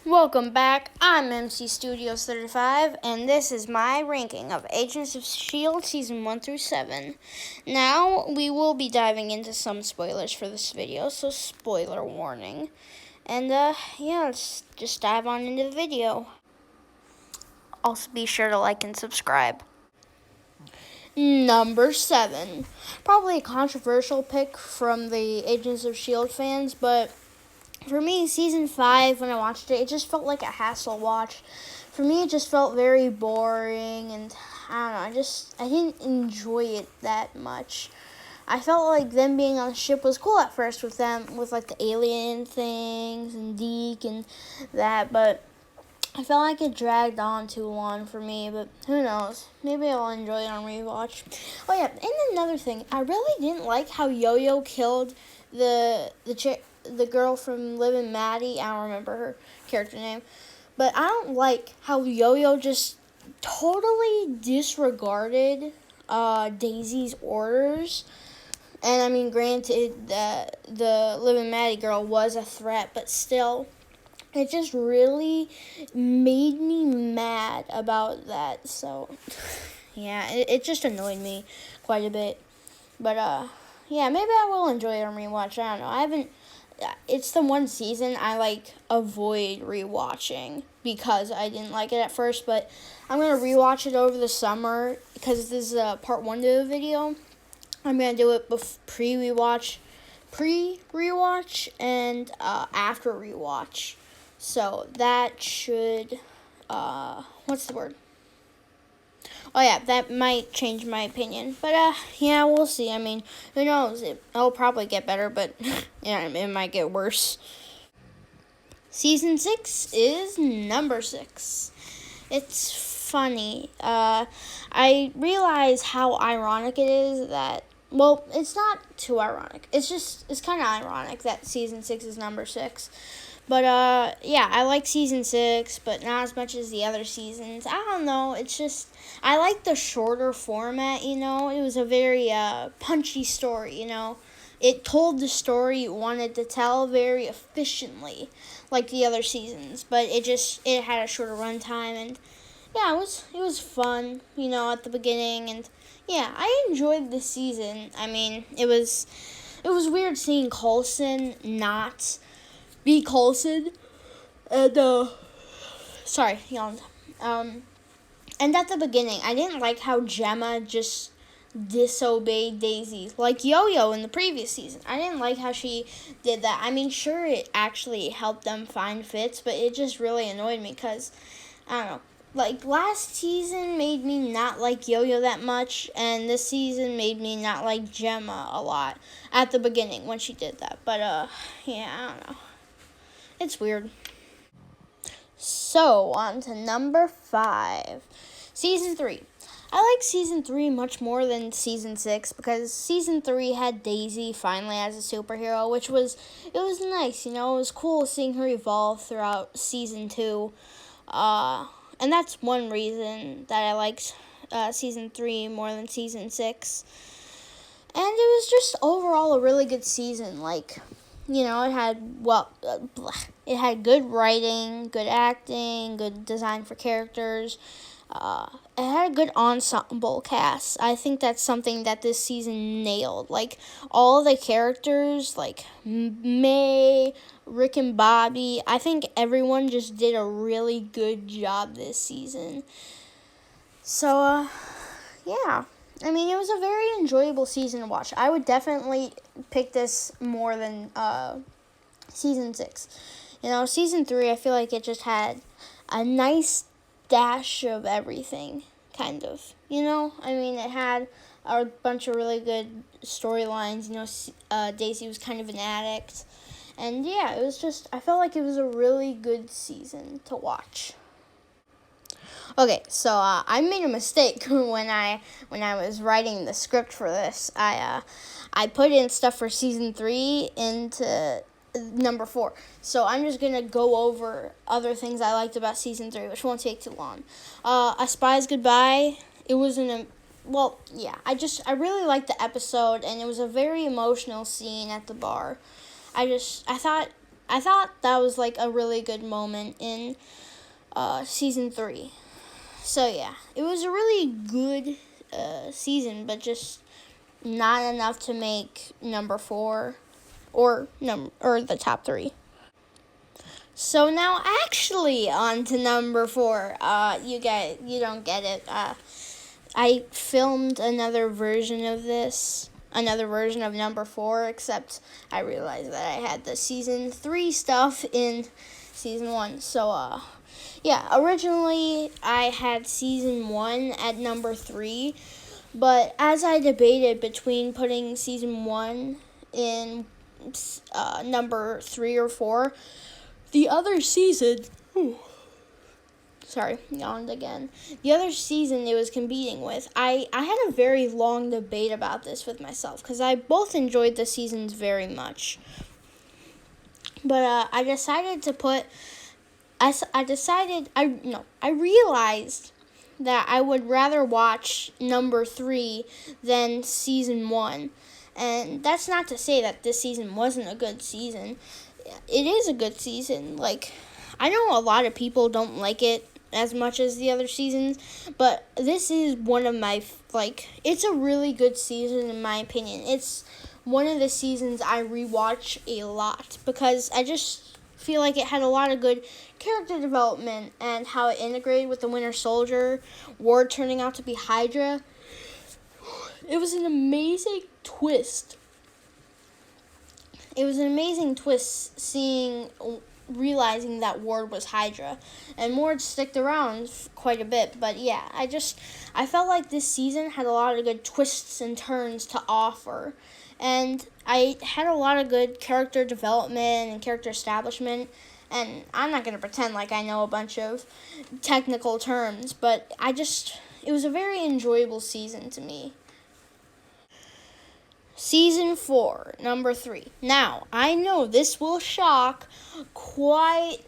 Welcome back. I'm MC Studios 35, and this is my ranking of Agents of S.H.I.E.L.D. Season 1 through 7. Now, we will be diving into some spoilers for this video, so spoiler warning. And, let's just dive on into the video. Also, be sure to like and subscribe. Number 7. Probably a controversial pick from the Agents of S.H.I.E.L.D. fans, but for me, Season 5, when I watched it, it just felt like a hassle watch. For me, it just felt very boring, and I don't know, I didn't enjoy it that much. I felt like them being on the ship was cool at first with like the alien things and Deke and that, but I felt like it dragged on too long for me, but who knows? Maybe I'll enjoy it on rewatch. Oh yeah, and another thing, I really didn't like how Yo-Yo killed the girl from Liv and Maddie. I don't remember her character name, but I don't like how Yo-Yo just totally disregarded Daisy's orders. And I mean, granted that the Liv and Maddie girl was a threat, but still, it just really made me mad about that. So, yeah, it just annoyed me quite a bit. But, yeah, maybe I will enjoy it on rewatch. I don't know. It's the one season I, avoid rewatching because I didn't like it at first. But I'm going to rewatch it over the summer because this is part 1 to the video. I'm going to do it pre-rewatch, and after rewatch. So that should, what's the word? Oh yeah, that might change my opinion. But yeah, we'll see. I mean, who knows? It'll probably get better, but yeah, it might get worse. Season 6 is number 6. It's funny. I realize how ironic it is that, well, it's not too ironic. It's kind of ironic that Season 6 is number 6. But, yeah, I like Season 6, but not as much as the other seasons. I don't know, it's just, I like the shorter format, It was a very, punchy story, It told the story it wanted to tell very efficiently, like the other seasons. But it had a shorter runtime, and, yeah, it was fun, at the beginning. And, yeah, I enjoyed the season. I mean, it was weird seeing Coulson not be Coulson, and, sorry, yawned. And at the beginning, I didn't like how Gemma just disobeyed Daisy, like Yo-Yo in the previous season. I didn't like how she did that. I mean, sure, it actually helped them find Fitz, but it just really annoyed me because, I don't know, last season made me not like Yo-Yo that much, and this season made me not like Gemma a lot at the beginning when she did that. But, yeah, I don't know. It's weird. So, on to number 5. Season 3. I like Season 3 much more than Season 6 because Season 3 had Daisy finally as a superhero, it was nice, It was cool seeing her evolve throughout Season 2. And that's one reason that I liked Season 3 more than Season 6. And it was just overall a really good season, it had good writing, good acting, good design for characters. It had a good ensemble cast. I think that's something that this season nailed. All of the characters, May, Rick, and Bobby, I think everyone just did a really good job this season. So, yeah. I mean, it was a very enjoyable season to watch. I would definitely pick this more than Season 6. Season 3, I feel like it just had a nice dash of everything, kind of. I mean, it had a bunch of really good storylines. Daisy was kind of an addict. And, yeah, it was just, I felt like it was a really good season to watch. Okay, so I made a mistake when I was writing the script for this. I put in stuff for Season 3 into number 4. So I'm just going to go over other things I liked about Season 3, which won't take too long. A Spy's Goodbye, it was I really liked the episode, and it was a very emotional scene at the bar. I thought I thought that was like a really good moment in season 3. So yeah, it was a really good season, but just not enough to make number 4 or the top 3. So now, actually, on to number 4. You don't get it. I filmed another version of this, another version of number 4, except I realized that I had the season 3 stuff in season 1. So, yeah, originally I had season 1 at number 3, but as I debated between putting season 1 in number 3 or 4, the other season, yawned again. The other season it was competing with, I had a very long debate about this with myself, because I both enjoyed the seasons very much. But I decided to put, I realized that I would rather watch number 3 than season 1. And that's not to say that this season wasn't a good season. It is a good season. Like, I know a lot of people don't like it as much as the other seasons, but this is one of my, it's a really good season in my opinion. It's one of the seasons I rewatch a lot because I just feel like it had a lot of good character development and how it integrated with the Winter Soldier, Ward turning out to be Hydra. It was an amazing twist. It was an amazing twist realizing that Ward was Hydra. And Ward stuck around quite a bit. But yeah, I felt like this season had a lot of good twists and turns to offer. And I had a lot of good character development and character establishment. And I'm not going to pretend like I know a bunch of technical terms, but it was a very enjoyable season to me. Season 4, number 3. Now, I know this will shock quite,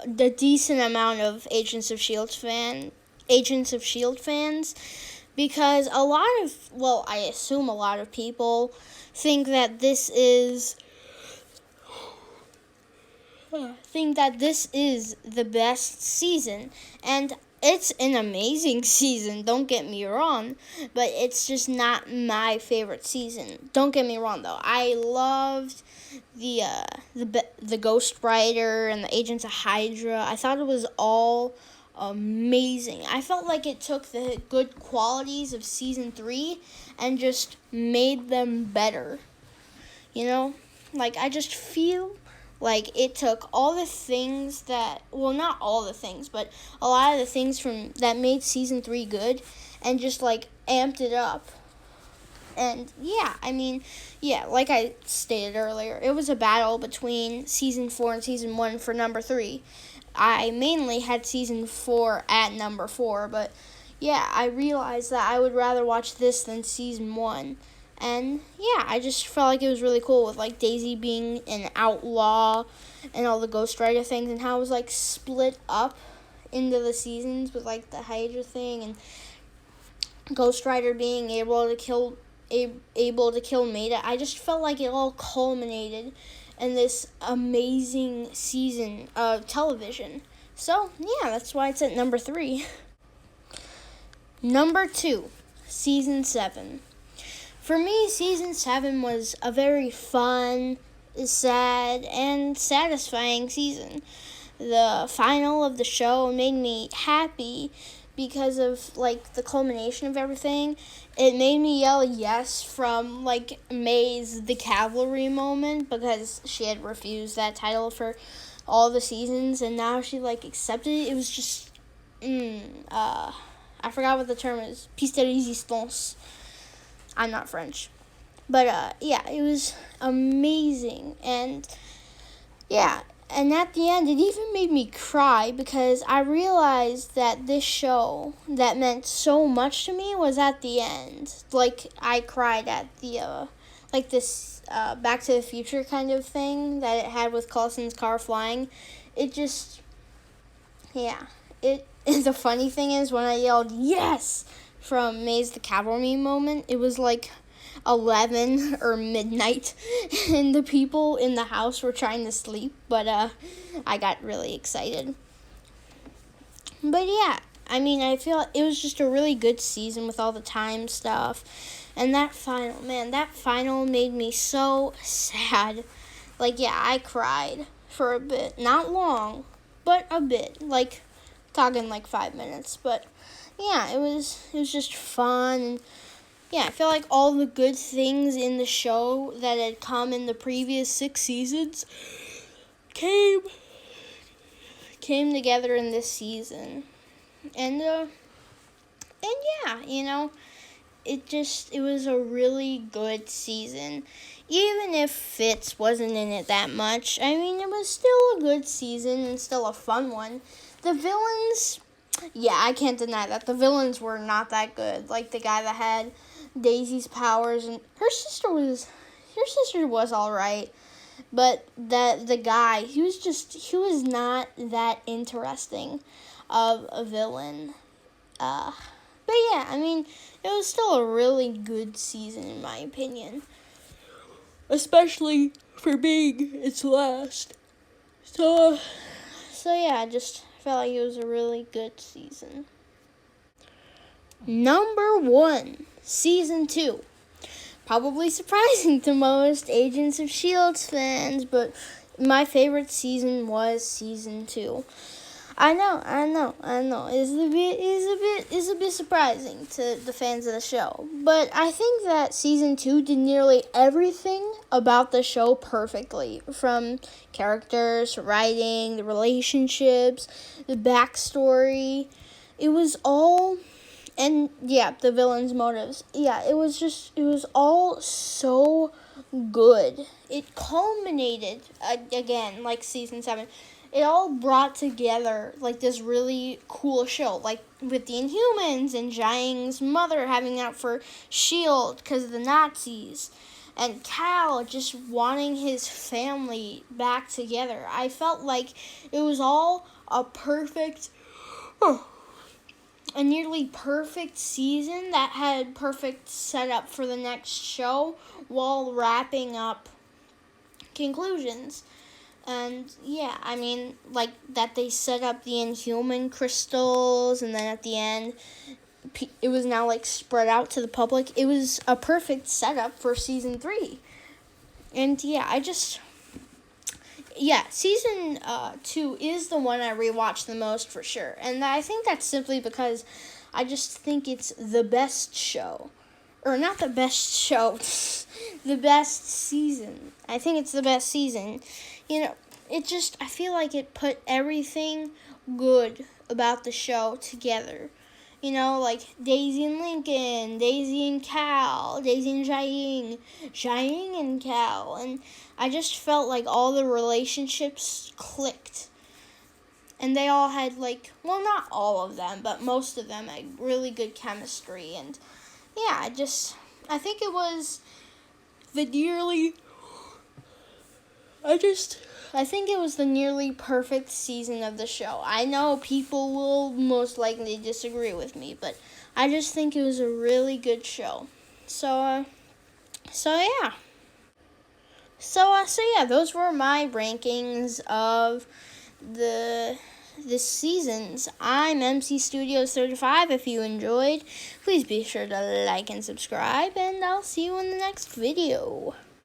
the decent amount of Agents of S.H.I.E.L.D. fans, because I assume a lot of people think that this is the best season, and it's an amazing season, don't get me wrong, but it's just not my favorite season. Don't get me wrong, though. I loved the Ghost Rider and the Agents of Hydra. I thought it was all amazing. I felt like it took the good qualities of season 3 and just made them better. You know? I just feel like it took all the things not all the things, but a lot of the things that made season 3 good and just amped it up. And like I stated earlier, it was a battle between season 4 and season 1 for number 3. I mainly had season 4 at number 4, but yeah, I realized that I would rather watch this than season 1. And yeah, I just felt like it was really cool with Daisy being an outlaw and all the Ghost Rider things, and how it was split up into the seasons with the Hydra thing and Ghost Rider being able to kill Maida. I just felt like it all culminated in this amazing season of television. So yeah, that's why it's at number 3. Number 2, season 7. For me, season 7 was a very fun, sad, and satisfying season. The final of the show made me happy because of, the culmination of everything. It made me yell yes from, May's The Cavalry moment, because she had refused that title for all the seasons, and now she, accepted it. It was just, I forgot what the term is. Piece de résistance. I'm not French. But, yeah, it was amazing. And, yeah, and at the end, it even made me cry because I realized that this show that meant so much to me was at the end. I cried at the, this Back to the Future kind of thing that it had with Coulson's car flying. It just, yeah. The funny thing is when I yelled, yes! From May's The Cavalry moment, it was 11 or midnight, and the people in the house were trying to sleep, but I got really excited. But yeah, I mean, I feel it was just a really good season with all the time stuff. And that final made me so sad. Like, yeah, I cried for a bit. Not long, but a bit. Like, talking like 5 minutes. But yeah, it was just fun. And yeah, I feel like all the good things in the show that had come in the previous 6 seasons came together in this season. And yeah, it was a really good season. Even if Fitz wasn't in it that much, I mean, it was still a good season and still a fun one. The villains, yeah, I can't deny that. The villains were not that good. Like the guy that had Daisy's powers, and her sister was all right. But the guy, he was not that interesting of a villain. But yeah, I mean, it was still a really good season in my opinion. Especially for being its last. So yeah, I just felt like it was a really good season. Number 1, Season 2. Probably surprising to most Agents of S.H.I.E.L.D. fans, but my favorite season was Season 2. I know. It's a bit surprising to the fans of the show. But I think that Season 2 did nearly everything about the show perfectly. From characters, writing, the relationships, the backstory. It was all... And, yeah, the villain's motives. Yeah, it was all so good. It culminated, again, like Season 7. It all brought together, like, this really cool show. Like, with the Inhumans and Jiang's mother having out for S.H.I.E.L.D. because of the Nazis. And Cal just wanting his family back together. I felt like it was all a nearly perfect season that had perfect setup for the next show while wrapping up conclusions. And yeah, I mean, like that they set up the Inhuman crystals, and then at the end, it was now like spread out to the public. It was a perfect setup for Season 3. And yeah, Season 2 is the one I rewatched the most for sure. And I think that's simply because I just think it's the best show. Or not the best show, the best season. I think it's the best season. I feel like it put everything good about the show together. Like Daisy and Lincoln, Daisy and Cal, Daisy and Jiang, Jiang and Cal. And I just felt like all the relationships clicked. And they all had not all of them, but most of them had really good chemistry. And yeah, I think it was the nearly perfect season of the show. I know people will most likely disagree with me, but I just think it was a really good show. So yeah. So yeah, those were my rankings of the seasons. I'm MC Studios 35. If you enjoyed, please be sure to like and subscribe, and I'll see you in the next video.